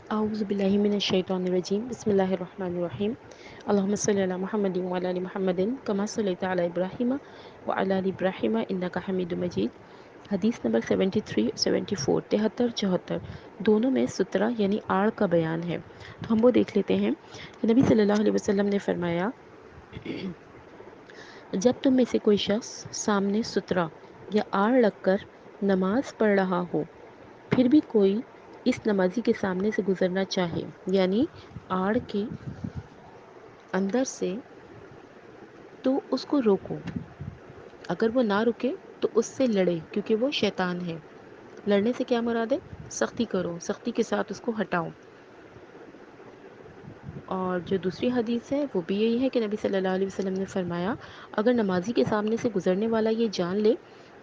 اعوذ باللہ من الشیطان الرجیم بسم اللہ الرحمن الرحیم اللہم صلی علی محمد وعلی آل محمد کما صلیت علی ابراہیم وعلی آل ابراہیم انک حمید مجید۔ حدیث نمبر 73 74 73 74 دونوں میں سترہ یعنی آڑ کا بیان ہے، تو ہم وہ دیکھ لیتے ہیں کہ نبی صلی اللہ علیہ وسلم نے فرمایا، جب تم میں سے کوئی شخص سامنے سترہ یا آڑ رکھ کر نماز پڑھ رہا ہو، پھر بھی کوئی اس نمازی کے سامنے سے گزرنا چاہے، یعنی آڑ کے اندر سے، تو اس کو روکو۔ اگر وہ نہ رکے تو اس سے لڑے، کیونکہ وہ شیطان ہے۔ لڑنے سے کیا مراد ہے؟ سختی کرو، سختی کے ساتھ اس کو ہٹاؤ۔ اور جو دوسری حدیث ہے وہ بھی یہی ہے کہ نبی صلی اللہ علیہ وسلم نے فرمایا، اگر نمازی کے سامنے سے گزرنے والا یہ جان لے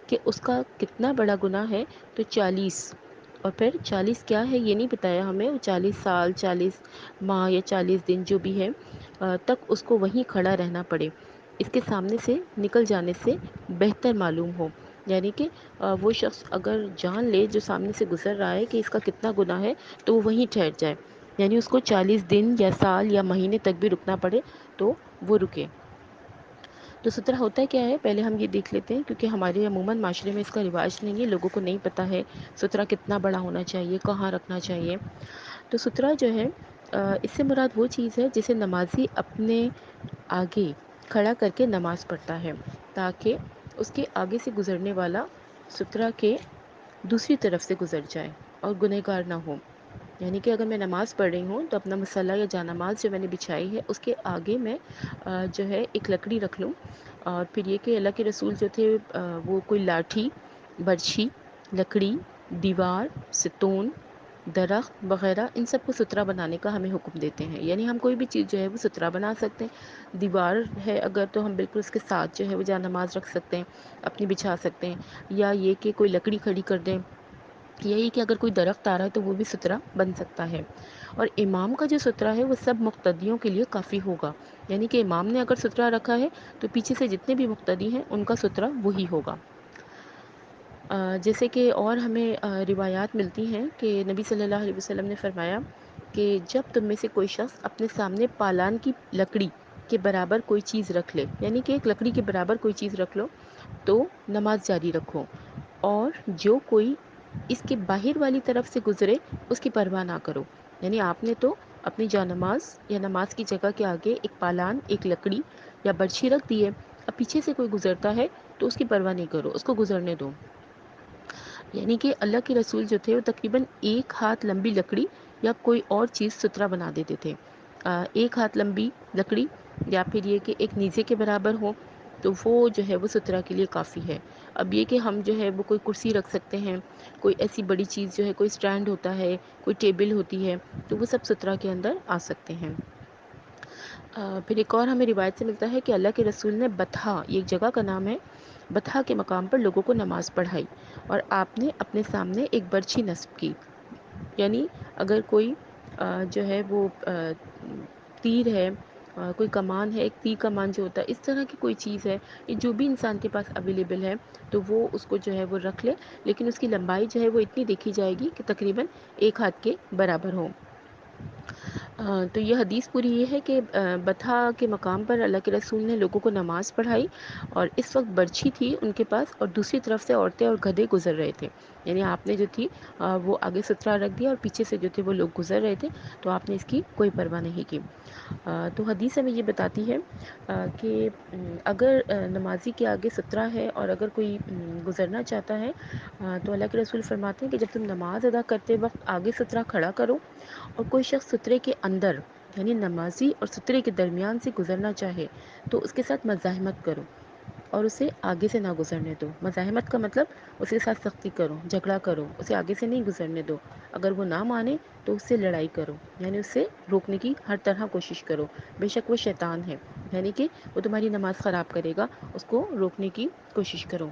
کہ اس کا کتنا بڑا گناہ ہے، تو 40، اور پھر 40 کیا ہے یہ نہیں بتایا ہمیں، 40 سال، 40 ماہ یا 40 دن جو بھی ہے تک اس کو وہیں کھڑا رہنا پڑے، اس کے سامنے سے نکل جانے سے بہتر معلوم ہو۔ یعنی کہ وہ شخص اگر جان لے جو سامنے سے گزر رہا ہے کہ اس کا کتنا گناہ ہے، تو وہ وہیں ٹھہر جائے، یعنی اس کو 40 دن یا سال یا مہینے تک بھی رکنا پڑے تو وہ رکے۔ تو سترہ ہوتا کیا ہے پہلے ہم یہ دیکھ لیتے ہیں، کیونکہ ہمارے عموماً معاشرے میں اس کا رواج نہیں ہے، لوگوں کو نہیں پتہ ہے سترہ کتنا بڑا ہونا چاہیے، کہاں رکھنا چاہیے۔ تو سترہ جو ہے اس سے مراد وہ چیز ہے جسے نمازی اپنے آگے کھڑا کر کے نماز پڑھتا ہے، تاکہ اس کے آگے سے گزرنے والا سترہ کے دوسری طرف سے گزر جائے اور گنہگار نہ ہو۔ یعنی کہ اگر میں نماز پڑھ رہی ہوں تو اپنا مصلی یا جانماز جو میں نے بچھائی ہے اس کے آگے میں جو ہے ایک لکڑی رکھ لوں، اور پھر یہ کہ اللہ کے رسول جو تھے وہ کوئی لاٹھی، برچھی، لکڑی، دیوار، ستون، درخت وغیرہ ان سب کو سترہ بنانے کا ہمیں حکم دیتے ہیں، یعنی ہم کوئی بھی چیز جو ہے وہ سترہ بنا سکتے ہیں۔ دیوار ہے اگر تو ہم بالکل اس کے ساتھ جو ہے وہ جانماز رکھ سکتے ہیں، اپنی بچھا سکتے ہیں، یا یہ کہ کوئی لکڑی کھڑی کر دیں، یہی کہ اگر کوئی درخت آ رہا ہے تو وہ بھی سترہ بن سکتا ہے۔ اور امام کا جو سترہ ہے وہ سب مقتدیوں کے لیے کافی ہوگا، یعنی کہ امام نے اگر سترہ رکھا ہے تو پیچھے سے جتنے بھی مقتدی ہیں ان کا سترہ وہی ہوگا۔ جیسے کہ اور ہمیں روایات ملتی ہیں کہ نبی صلی اللہ علیہ وسلم نے فرمایا کہ جب تم میں سے کوئی شخص اپنے سامنے پالان کی لکڑی کے برابر کوئی چیز رکھ لے، یعنی کہ ایک لکڑی کے برابر کوئی چیز رکھ لو، تو نماز جاری رکھو، اور جو کوئی اس کے باہر والی طرف سے گزرے اس کی پرواہ نہ کرو۔ یعنی آپ نے تو اپنی جانماز یا نماز کی جگہ کے آگے ایک پالان، ایک لکڑی یا برچھی رکھ دی ہے، اب پیچھے سے کوئی گزرتا ہے تو اس کی پرواہ نہیں کرو، اس کو گزرنے دو۔ یعنی کہ اللہ کے رسول جو تھے وہ تقریباً 1 ہاتھ لمبی لکڑی یا کوئی اور چیز سترہ بنا دیتے تھے۔ 1 ہاتھ لمبی لکڑی یا پھر یہ کہ ایک نیزے کے برابر ہو تو وہ جو ہے وہ سترہ کے لیے کافی ہے۔ اب یہ کہ ہم جو ہے وہ کوئی کرسی رکھ سکتے ہیں، کوئی ایسی بڑی چیز جو ہے، کوئی سٹینڈ ہوتا ہے، کوئی ٹیبل ہوتی ہے، تو وہ سب سترہ کے اندر آ سکتے ہیں۔ پھر ایک اور ہمیں روایت سے ملتا ہے کہ اللہ کے رسول نے بطحا، یہ ایک جگہ کا نام ہے، بطحا کے مقام پر لوگوں کو نماز پڑھائی، اور آپ نے اپنے سامنے ایک برچھی نصب کی۔ یعنی اگر کوئی جو ہے وہ تیر ہے، کوئی کمان ہے، ایک تیر کمان جو ہوتا ہے، اس طرح کی کوئی چیز ہے، یہ جو بھی انسان کے پاس اویلیبل ہے تو وہ اس کو جو ہے وہ رکھ لے، لیکن اس کی لمبائی جو ہے وہ اتنی دیکھی جائے گی کہ تقریباً 1 ہاتھ کے برابر ہو۔ تو یہ حدیث پوری یہ ہے کہ بطحا کے مقام پر اللہ کے رسول نے لوگوں کو نماز پڑھائی، اور اس وقت برچھی تھی ان کے پاس، اور دوسری طرف سے عورتیں اور گدھے گزر رہے تھے، یعنی آپ نے جو تھی وہ آگے سترہ رکھ دیا، اور پیچھے سے جو تھے وہ لوگ گزر رہے تھے، تو آپ نے اس کی کوئی پرواہ نہیں کی۔ تو حدیث ہمیں یہ بتاتی ہے کہ اگر نمازی کے آگے سترہ ہے اور اگر کوئی گزرنا چاہتا ہے تو اللہ کے رسول فرماتے ہیں کہ جب تم نماز ادا کرتے وقت آگے سترہ کھڑا کرو، اور کوئی شخص سترے کے اندر یعنی نمازی اور سترے کے درمیان سے گزرنا چاہے تو اس کے ساتھ مزاحمت کرو اور اسے آگے سے نہ گزرنے دو۔ مزاحمت کا مطلب اس کے ساتھ سختی کرو، جھگڑا کرو، اسے آگے سے نہیں گزرنے دو۔ اگر وہ نہ مانے تو اس سے لڑائی کرو، یعنی اس سے روکنے کی ہر طرح کوشش کرو، بے شک وہ شیطان ہے، یعنی کہ وہ تمہاری نماز خراب کرے گا، اس کو روکنے کی کوشش کرو۔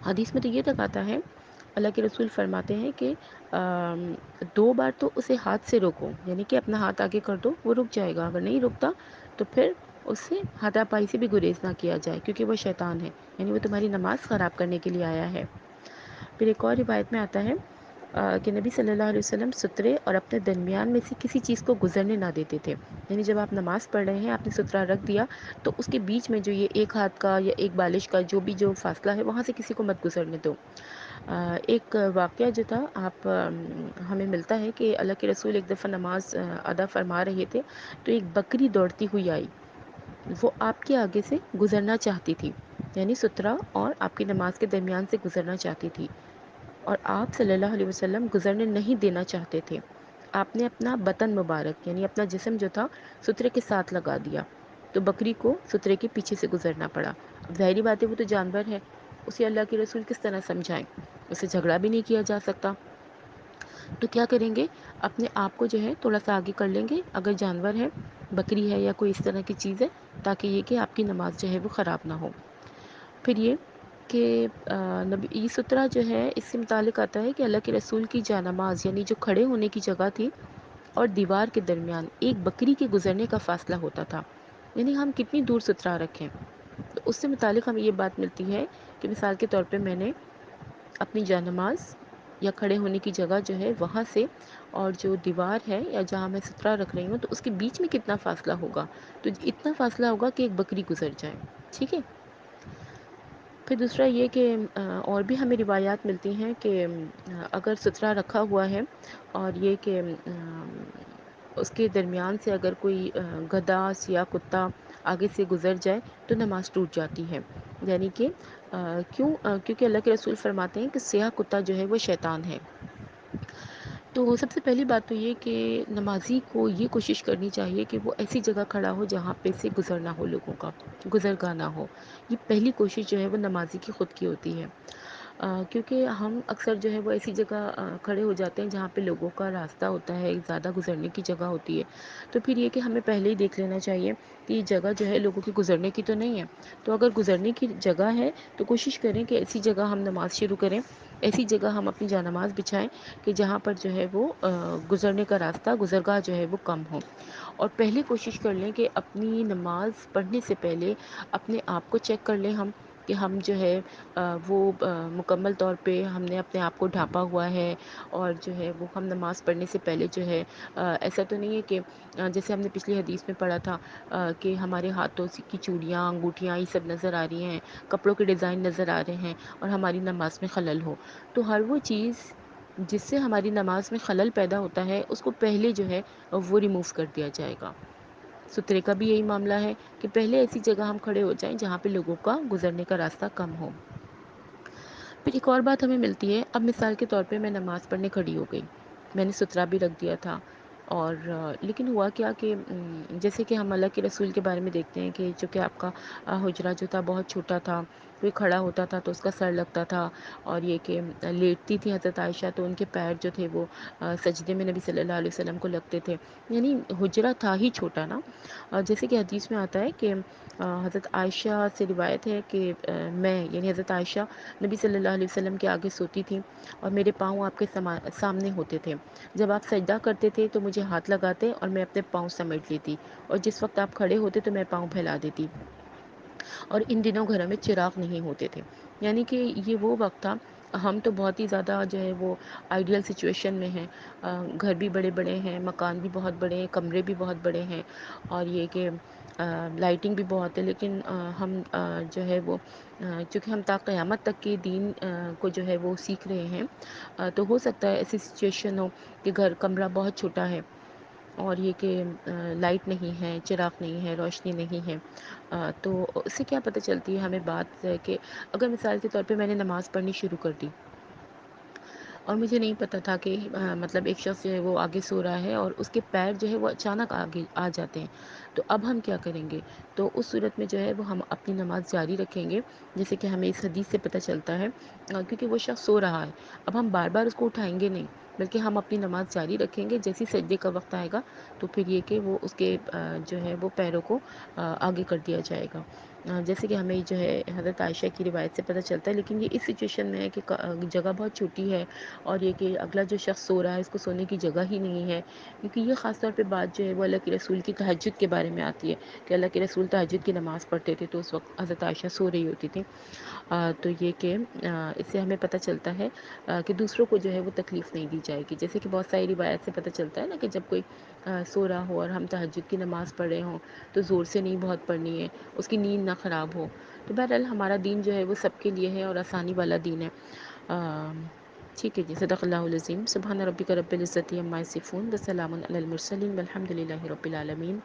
حدیث میں تو یہ تک آتا ہے، اللہ کے رسول فرماتے ہیں کہ 2 بار تو اسے ہاتھ سے روکو، یعنی کہ اپنا ہاتھ آگے کر دو، وہ رک جائے گا، اگر نہیں رکتا تو پھر اس سے ہاتھا پائی سے بھی گریز نہ کیا جائے، کیونکہ وہ شیطان ہے، یعنی وہ تمہاری نماز خراب کرنے کے لیے آیا ہے۔ پھر ایک اور روایت میں آتا ہے کہ نبی صلی اللہ علیہ وسلم سترے اور اپنے درمیان میں سے کسی چیز کو گزرنے نہ دیتے تھے. یعنی جب آپ نماز پڑھ رہے ہیں، آپ نے سترہ رکھ دیا تو اس کے بیچ میں جو یہ ایک ہاتھ کا یا ایک بالش کا جو فاصلہ ہے وہاں سے کسی کو مت گزرنے دو. ایک واقعہ جو تھا آپ ہمیں ملتا ہے کہ اللہ کے رسول ایک دفعہ نماز ادا فرما رہے تھے تو ایک بکری دوڑتی ہوئی آئی. وہ آپ کے آگے سے گزرنا چاہتی تھی، یعنی سترہ اور آپ کی نماز کے درمیان سے گزرنا چاہتی تھی، اور آپ صلی اللہ علیہ وسلم گزرنے نہیں دینا چاہتے تھے. آپ نے اپنا بطن مبارک یعنی اپنا جسم جو تھا سترے کے ساتھ لگا دیا تو بکری کو سترے کے پیچھے سے گزرنا پڑا. اب ظاہری بات ہے وہ تو جانور ہے، اسے اللہ کے رسول کس طرح سمجھائیں، اسے جھگڑا بھی نہیں کیا جا سکتا. تو کیا کریں گے، اپنے آپ کو جو ہے تھوڑا سا آگے کر لیں گے اگر جانور ہے، بکری ہے یا کوئی اس طرح کی چیز ہے، تاکہ یہ کہ آپ کی نماز جو ہے وہ خراب نہ ہو. پھر یہ کہ نبی سترہ جو ہے اس سے متعلق آتا ہے کہ اللہ کے رسول کی جانماز یعنی جو کھڑے ہونے کی جگہ تھی اور دیوار کے درمیان ایک بکری کے گزرنے کا فاصلہ ہوتا تھا. یعنی ہم کتنی دور سترہ رکھیں. تو اس سے متعلق ہمیں یہ بات ملتی ہے کہ مثال کے طور پہ میں نے اپنی جانماز یا کھڑے ہونے کی جگہ جو ہے وہاں سے اور جو دیوار ہے یا جہاں میں سترہ رکھ رہی ہوں تو اس کے بیچ میں کتنا فاصلہ ہوگا، تو اتنا فاصلہ ہوگا کہ ایک بکری گزر جائے. ٹھیک ہے. پھر دوسرا یہ کہ اور بھی ہمیں روایات ملتی ہیں کہ اگر سترہ رکھا ہوا ہے اور یہ کہ اس کے درمیان سے اگر کوئی گدھا یا کتا آگے سے گزر جائے تو نماز ٹوٹ جاتی ہے. یعنی کہ کیونکہ اللہ کے رسول فرماتے ہیں کہ سیاہ کتا جو ہے وہ شیطان ہے. تو سب سے پہلی بات تو یہ کہ نمازی کو یہ کوشش کرنی چاہیے کہ وہ ایسی جگہ کھڑا ہو جہاں پہ سے گزرنا ہو، لوگوں کا گزرگاہ نہ ہو. یہ پہلی کوشش جو ہے وہ نمازی کی خود کی ہوتی ہے. کیونکہ ہم اکثر جو ہے وہ ایسی جگہ کھڑے ہو جاتے ہیں جہاں پہ لوگوں کا راستہ ہوتا ہے، زیادہ گزرنے کی جگہ ہوتی ہے. تو پھر یہ کہ ہمیں پہلے ہی دیکھ لینا چاہیے کہ یہ جگہ جو ہے لوگوں کے گزرنے کی تو نہیں ہے. تو اگر گزرنے کی جگہ ہے تو کوشش کریں کہ ایسی جگہ ہم نماز شروع کریں، ایسی جگہ ہم اپنی جانماز بچھائیں کہ جہاں پر جو ہے وہ گزرنے کا راستہ گزرگاہ جو ہے وہ کم ہو. اور پہلے کوشش کر لیں کہ اپنی نماز پڑھنے سے پہلے اپنے آپ کو چیک کر لیں کہ ہم جو ہے وہ مکمل طور پہ ہم نے اپنے آپ کو ڈھانپا ہوا ہے، اور جو ہے وہ ہم نماز پڑھنے سے پہلے جو ہے ایسا تو نہیں ہے کہ جیسے ہم نے پچھلی حدیث میں پڑھا تھا کہ ہمارے ہاتھوں کی چوڑیاں، انگوٹھیاں یہ سب نظر آ رہی ہیں، کپڑوں کے ڈیزائن نظر آ رہے ہیں اور ہماری نماز میں خلل ہو. تو ہر وہ چیز جس سے ہماری نماز میں خلل پیدا ہوتا ہے اس کو پہلے جو ہے وہ ریموو کر دیا جائے گا. سترے کا بھی یہی معاملہ ہے کہ پہلے ایسی جگہ ہم کھڑے ہو جائیں جہاں پہ لوگوں کا گزرنے کا راستہ کم ہو. پھر ایک اور بات ہمیں ملتی ہے، اب مثال کے طور پہ میں نماز پڑھنے کھڑی ہو گئی، میں نے سترہ بھی رکھ دیا تھا، اور لیکن ہوا کیا کہ جیسے کہ ہم اللہ کے رسول کے بارے میں دیکھتے ہیں کہ چونکہ آپ کا حجرہ جو تھا بہت چھوٹا تھا، کوئی کھڑا ہوتا تھا تو اس کا سر لگتا تھا، اور یہ کہ لیٹتی تھی حضرت عائشہ تو ان کے پیر جو تھے وہ سجدے میں نبی صلی اللہ علیہ وسلم کو لگتے تھے. یعنی حجرہ تھا ہی چھوٹا نا. جیسے کہ حدیث میں آتا ہے کہ حضرت عائشہ سے روایت ہے کہ میں یعنی حضرت عائشہ نبی صلی اللہ علیہ وسلم کے آگے سوتی تھیں اور میرے پاؤں آپ کے سامنے ہوتے تھے. جب آپ سجدہ کرتے تھے تو مجھے ہاتھ لگاتے اور میں اپنے پاؤں سمیٹ لیتی، اور جس وقت آپ کھڑے ہوتے تو میں پاؤں پھیلا دیتی. اور ان دنوں گھروں میں چراغ نہیں ہوتے تھے. یعنی کہ یہ وہ وقت تھا، ہم تو بہت ہی زیادہ جو ہے وہ آئیڈیل سچویشن میں ہیں، گھر بھی بڑے بڑے ہیں، مکان بھی بہت بڑے ہیں، کمرے بھی بہت بڑے ہیں، اور یہ کہ لائٹنگ بھی بہت ہے، لیکن ہم جو ہے وہ چونکہ ہم تا قیامت تک کے دین کو جو ہے وہ سیکھ رہے ہیں، تو ہو سکتا ہے ایسی سچویشن ہو کہ کمرہ بہت چھوٹا ہے اور یہ کہ لائٹ نہیں ہے، چراغ نہیں ہے، روشنی نہیں ہے. تو اس سے کیا پتہ چلتی ہے ہمیں بات کہ اگر مثال کے طور پہ میں نے نماز پڑھنی شروع کر دی اور مجھے نہیں پتہ تھا کہ مطلب ایک شخص جو ہے وہ آگے سو رہا ہے اور اس کے پیر جو ہے وہ اچانک آگے آ جاتے ہیں، تو اب ہم کیا کریں گے؟ تو اس صورت میں جو ہے وہ ہم اپنی نماز جاری رکھیں گے، جیسے کہ ہمیں اس حدیث سے پتہ چلتا ہے، کیونکہ وہ شخص سو رہا ہے. اب ہم بار بار اس کو اٹھائیں گے نہیں، بلکہ ہم اپنی نماز جاری رکھیں گے. جیسے سجدے کا وقت آئے گا تو پھر یہ کہ وہ اس کے جو ہے وہ پیروں کو آگے کر دیا جائے گا. جیسے کہ ہمیں جو ہے حضرت عائشہ کی روایت سے پتہ چلتا ہے، لیکن یہ اس سچویشن میں ہے کہ جگہ بہت چھوٹی ہے، اور یہ کہ اگلا جو شخص سو رہا ہے اس کو سونے کی جگہ ہی نہیں ہے. کیونکہ یہ خاص طور پہ بات جو ہے وہ اللہ کے رسول کی تہجد کے بارے میں آتی ہے کہ اللہ کے رسول رسول تہجد کی نماز پڑھتے تھے تو اس وقت حضرت عائشہ سو رہی ہوتی تھیں. تو یہ کہ اس سے ہمیں پتہ چلتا ہے کہ دوسروں کو جو ہے وہ تکلیف نہیں دی جائے گی. جیسے کہ بہت ساری روایت سے پتہ چلتا ہے نا کہ جب کوئی سو رہا ہو اور ہم تہجد کی نماز پڑھ رہے ہوں تو زور سے نہیں بہت پڑھنی ہے، اس کی نیند نہ خراب ہو. تو بہرحال ہمارا دین جو ہے وہ سب کے لیے ہے اور آسانی والا دین ہے. ٹھیک ہے جی. صدق اللہ العظیم. سبحان ربک رب العزت عما یصفون وسلام علی المرسلین والحمد للہ رب العالمین.